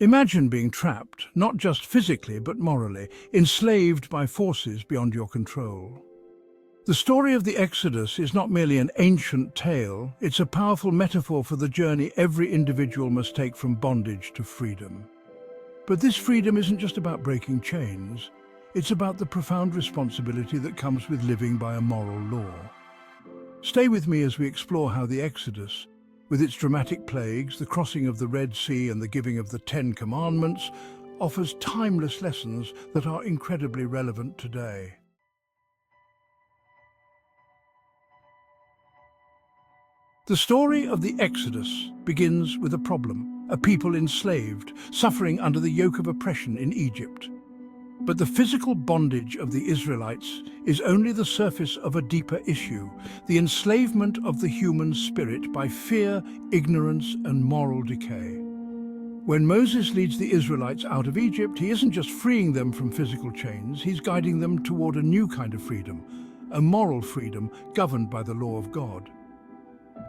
Imagine being trapped, not just physically but morally, enslaved by forces beyond your control. The story of the Exodus is not merely an ancient tale, it's a powerful metaphor for the journey every individual must take from bondage to freedom. But this freedom isn't just about breaking chains, it's about the profound responsibility that comes with living by a moral law. Stay with me as we explore how the Exodus, with its dramatic plagues, the crossing of the Red Sea and the giving of the Ten Commandments, offers timeless lessons that are incredibly relevant today. The story of the Exodus begins with a problem, a people enslaved, suffering under the yoke of oppression in Egypt. But the physical bondage of the Israelites is only the surface of a deeper issue, the enslavement of the human spirit by fear, ignorance, and moral decay. When Moses leads the Israelites out of Egypt, he isn't just freeing them from physical chains, he's guiding them toward a new kind of freedom, a moral freedom governed by the law of God.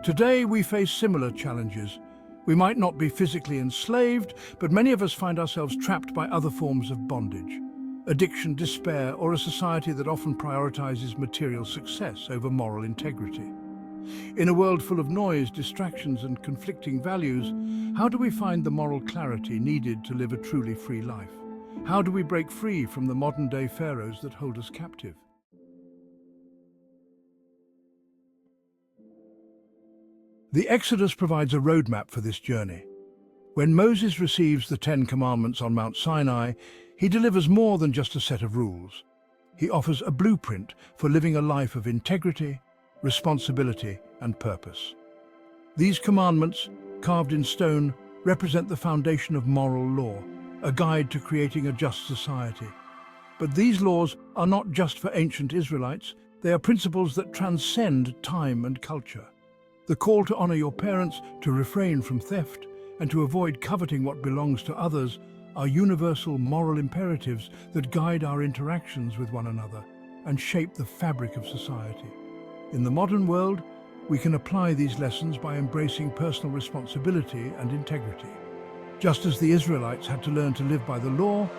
Today we face similar challenges. We might not be physically enslaved, but many of us find ourselves trapped by other forms of bondage. Addiction, despair, or a society that often prioritizes material success over moral integrity. In a world full of noise, distractions, and conflicting values, how do we find the moral clarity needed to live a truly free life? How do we break free from the modern-day pharaohs that hold us captive? The Exodus provides a roadmap for this journey. When Moses receives the Ten Commandments on Mount Sinai, he delivers more than just a set of rules. He offers a blueprint for living a life of integrity, responsibility, and purpose. These commandments, carved in stone, represent the foundation of moral law, a guide to creating a just society. But these laws are not just for ancient Israelites, they are principles that transcend time and culture. The call to honor your parents, to refrain from theft, and to avoid coveting what belongs to others are universal moral imperatives that guide our interactions with one another and shape the fabric of society. In the modern world, we can apply these lessons by embracing personal responsibility and integrity. Just as the Israelites had to learn to live by the law,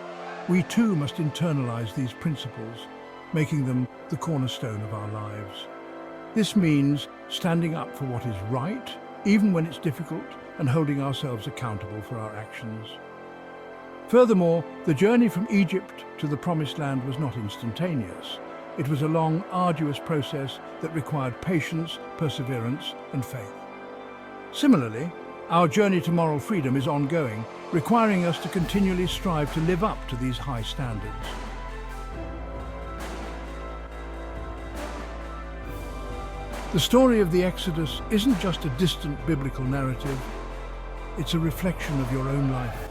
we too must internalize these principles, making them the cornerstone of our lives. This means standing up for what is right, even when it's difficult, and holding ourselves accountable for our actions. Furthermore, the journey from Egypt to the Promised Land was not instantaneous. It was a long, arduous process that required patience, perseverance, and faith. Similarly, our journey to moral freedom is ongoing, requiring us to continually strive to live up to these high standards. The story of the Exodus isn't just a distant biblical narrative, it's a reflection of your own life.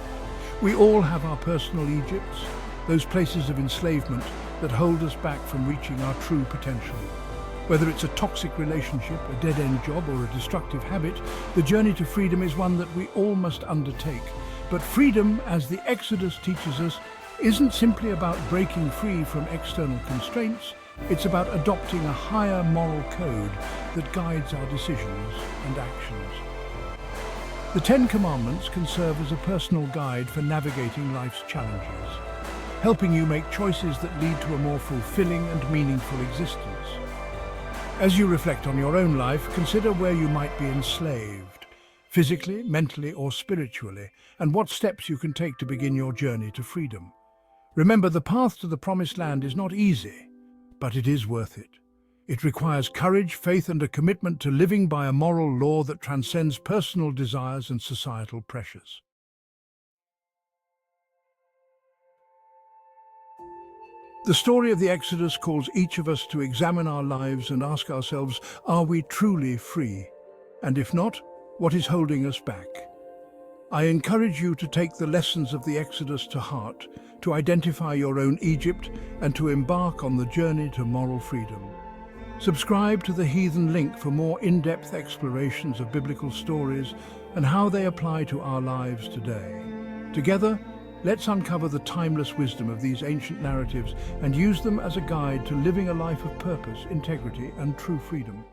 We all have our personal Egypts, those places of enslavement that hold us back from reaching our true potential. Whether it's a toxic relationship, a dead-end job, or a destructive habit, the journey to freedom is one that we all must undertake. But freedom, as the Exodus teaches us, isn't simply about breaking free from external constraints. It's about adopting a higher moral code that guides our decisions and actions. The Ten Commandments can serve as a personal guide for navigating life's challenges, helping you make choices that lead to a more fulfilling and meaningful existence. As you reflect on your own life, consider where you might be enslaved, physically, mentally, or spiritually, and what steps you can take to begin your journey to freedom. Remember, the path to the Promised Land is not easy, but it is worth it. It requires courage, faith, and a commitment to living by a moral law that transcends personal desires and societal pressures. The story of the Exodus calls each of us to examine our lives and ask ourselves, are we truly free? And if not, what is holding us back? I encourage you to take the lessons of the Exodus to heart, to identify your own Egypt, and to embark on the journey to moral freedom. Subscribe to the Heathen Link for more in-depth explorations of biblical stories and how they apply to our lives today. Together, let's uncover the timeless wisdom of these ancient narratives and use them as a guide to living a life of purpose, integrity, and true freedom.